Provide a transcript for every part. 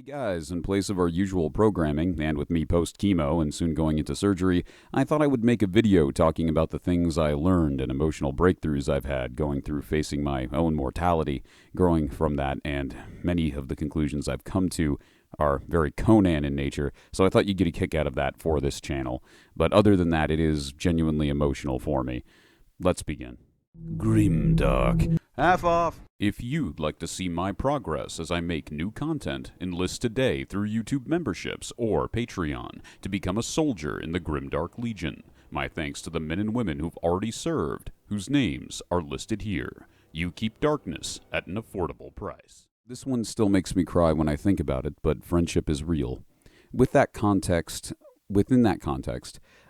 Hey guys, in place of our usual programming, and with me post-chemo and soon going into surgery, I thought I would make a video talking about the things I learned and emotional breakthroughs I've had going through facing my own mortality, growing from that, and many of the conclusions I've come to are very Conan in nature, so I thought you'd get a kick out of that for this channel. But other than that, it is genuinely emotional for me. Let's begin. Grimdark. Half off! If you'd like to see my progress as I make new content, enlist today through YouTube memberships or Patreon to become a soldier in the Grimdark Legion. My thanks to the men and women who've already served, whose names are listed here. You keep darkness at an affordable price. This one still makes me cry when I think about it, but friendship is real. Within that context,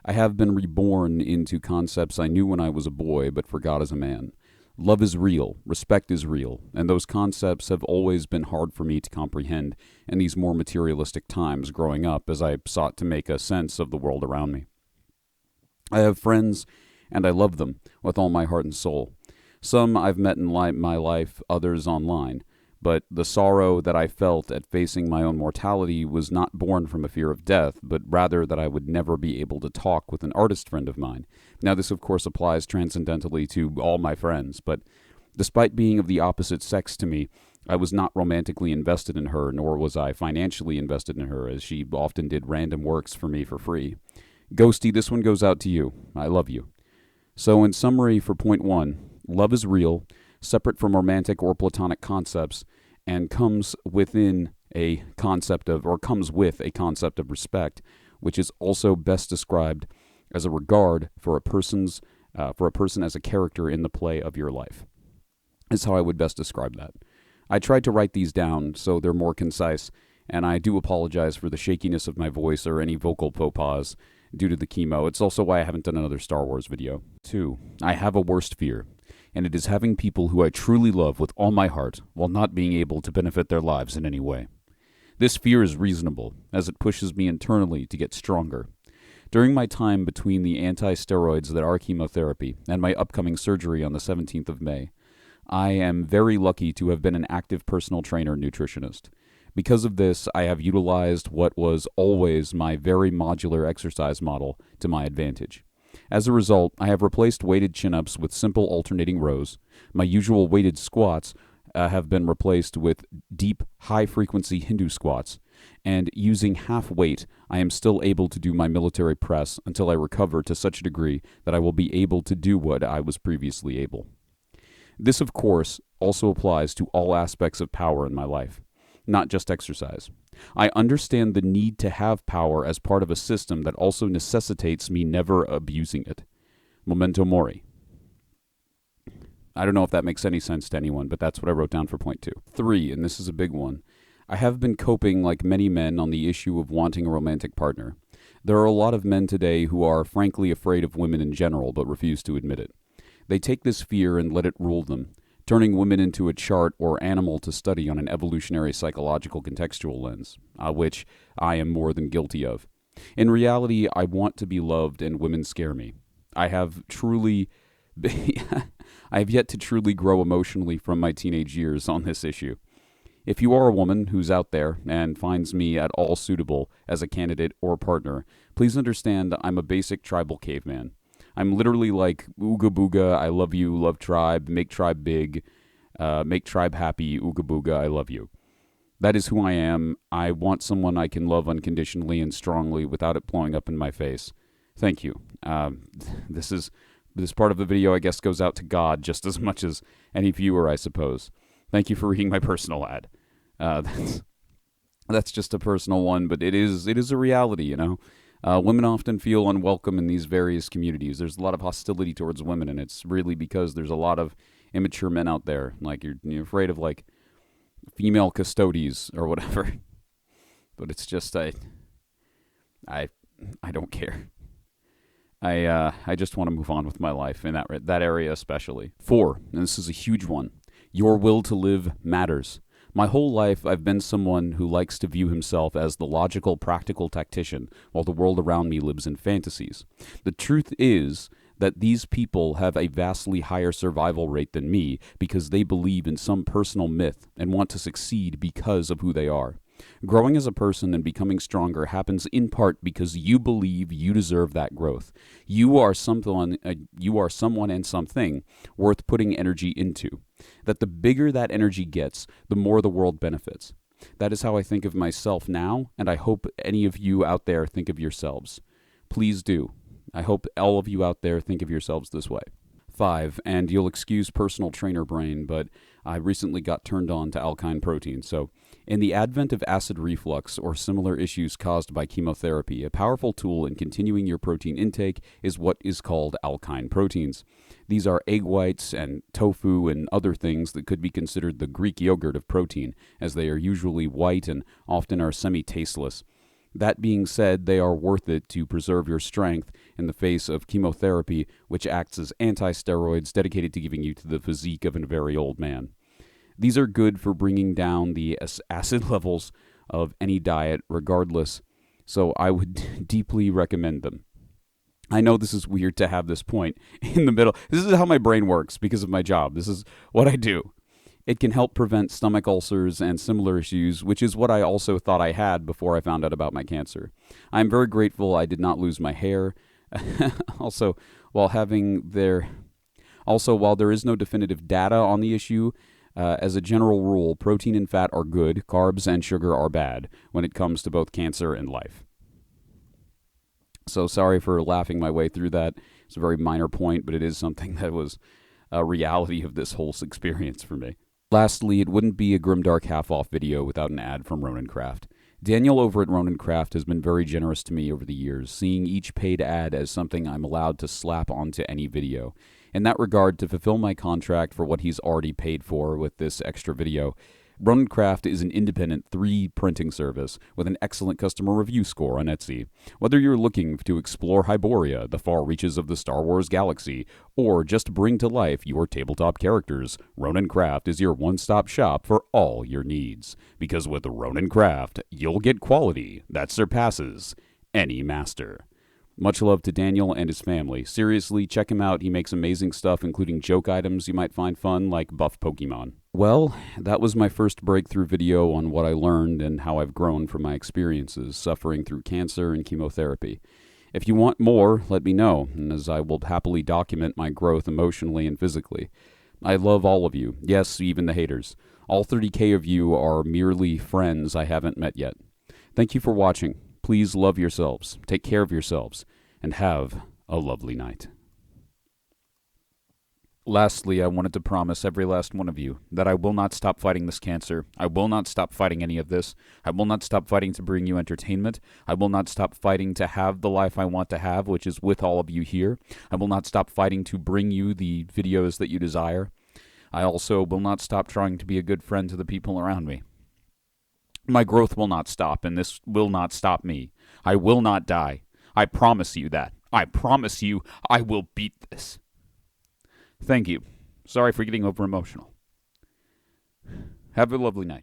I have been reborn into concepts I knew when I was a boy but forgot as a man. Love is real, respect is real, and those concepts have always been hard for me to comprehend in these more materialistic times growing up as I sought to make a sense of the world around me. I have friends, and I love them with all my heart and soul. Some I've met in my life, others online. But the sorrow that I felt at facing my own mortality was not born from a fear of death, but rather that I would never be able to talk with an artist friend of mine. Now, this, of course, applies transcendentally to all my friends, but despite being of the opposite sex to me, I was not romantically invested in her, nor was I financially invested in her, as she often did random works for me for free. Ghosty, this one goes out to you. I love you. So, in summary, for point one, love is real, separate from romantic or platonic concepts, and comes with a concept of respect, which is also best described as a regard for a person as a character in the play of your life. Is how I would best describe that. I tried to write these down so they're more concise, and I do apologize for the shakiness of my voice or any vocal faux pas due to the chemo. It's also why I haven't done another Star Wars video. 2. I have a worst fear, and it is having people who I truly love with all my heart while not being able to benefit their lives in any way. This fear is reasonable, as it pushes me internally to get stronger. During my time between the anti-steroids that are chemotherapy and my upcoming surgery on the 17th of May, I am very lucky to have been an active personal trainer nutritionist. Because of this, I have utilized what was always my very modular exercise model to my advantage. As a result, I have replaced weighted chin-ups with simple alternating rows. My usual weighted squats have been replaced with deep, high-frequency Hindu squats. And using half weight, I am still able to do my military press until I recover to such a degree that I will be able to do what I was previously able. This, of course, also applies to all aspects of power in my life, not just exercise. I understand the need to have power as part of a system that also necessitates me never abusing it. Memento mori. I don't know if that makes any sense to anyone, but that's what I wrote down for point 2. 3, and this is a big one. I have been coping like many men on the issue of wanting a romantic partner. There are a lot of men today who are frankly afraid of women in general, but refuse to admit it. They take this fear and let it rule them, turning women into a chart or animal to study on an evolutionary psychological contextual lens, which I am more than guilty of. In reality, I want to be loved and women scare me. I have yet to truly grow emotionally from my teenage years on this issue. If you are a woman who's out there and finds me at all suitable as a candidate or partner, please understand I'm a basic tribal caveman. I'm literally like, ooga booga, I love you, love tribe, make tribe big, make tribe happy, ooga booga, I love you. That is who I am. I want someone I can love unconditionally and strongly without it blowing up in my face. Thank you. This part of the video, I guess, goes out to God just as much as any viewer, I suppose. Thank you for reading my personal ad. That's just a personal one, but it is a reality, you know. Women often feel unwelcome in these various communities. There's a lot of hostility towards women, and it's really because there's a lot of immature men out there. Like, you're afraid of, like, female custodies or whatever. But it's just, I don't care. I just want to move on with my life in that area especially. 4, and this is a huge one. Your will to live matters. My whole life, I've been someone who likes to view himself as the logical, practical tactician, while the world around me lives in fantasies. The truth is that these people have a vastly higher survival rate than me because they believe in some personal myth and want to succeed because of who they are. Growing as a person and becoming stronger happens in part because you believe you deserve that growth. You are someone and something worth putting energy into. That the bigger that energy gets, the more the world benefits. That is how I think of myself now, and I hope any of you out there think of yourselves. Please do. I hope all of you out there think of yourselves this way. 5, and you'll excuse personal trainer brain, but I recently got turned on to Alkine Protein. So, in the advent of acid reflux or similar issues caused by chemotherapy, a powerful tool in continuing your protein intake is what is called alkyne proteins. These are egg whites and tofu and other things that could be considered the Greek yogurt of protein, as they are usually white and often are semi-tasteless. That being said, they are worth it to preserve your strength in the face of chemotherapy, which acts as anti-steroids dedicated to giving you to the physique of a very old man. These are good for bringing down the acid levels of any diet regardless, so I would deeply recommend them. I know this is weird to have this point in the middle. This is how my brain works because of my job. This is what I do. It can help prevent stomach ulcers and similar issues, which is what I also thought I had before I found out about my cancer. I am very grateful I did not lose my hair. While there is no definitive data on the issue, as a general rule, protein and fat are good, carbs and sugar are bad when it comes to both cancer and life. So sorry for laughing my way through that. It's a very minor point, but it is something that was a reality of this whole experience for me. Lastly, it wouldn't be a Grimdark half-off video without an ad from Ronin Craft. Daniel over at Ronin Craft has been very generous to me over the years, seeing each paid ad as something I'm allowed to slap onto any video. In that regard, to fulfill my contract for what he's already paid for with this extra video, Ronin Craft is an independent 3D printing service with an excellent customer review score on Etsy. Whether you're looking to explore Hyboria, the far reaches of the Star Wars galaxy, or just bring to life your tabletop characters, Ronin Craft is your one-stop shop for all your needs. Because with Ronin Craft, you'll get quality that surpasses any master. Much love to Daniel and his family. Seriously, check him out. He makes amazing stuff, including joke items you might find fun, like buff Pokemon. Well, that was my first breakthrough video on what I learned and how I've grown from my experiences suffering through cancer and chemotherapy. If you want more, let me know, as I will happily document my growth emotionally and physically. I love all of you. Yes, even the haters. All 30K of you are merely friends I haven't met yet. Thank you for watching. Please love yourselves, take care of yourselves, and have a lovely night. Lastly, I wanted to promise every last one of you that I will not stop fighting this cancer. I will not stop fighting any of this. I will not stop fighting to bring you entertainment. I will not stop fighting to have the life I want to have, which is with all of you here. I will not stop fighting to bring you the videos that you desire. I also will not stop trying to be a good friend to the people around me. My growth will not stop, and this will not stop me. I will not die. I promise you that. I promise you I will beat this. Thank you. Sorry for getting over emotional. Have a lovely night.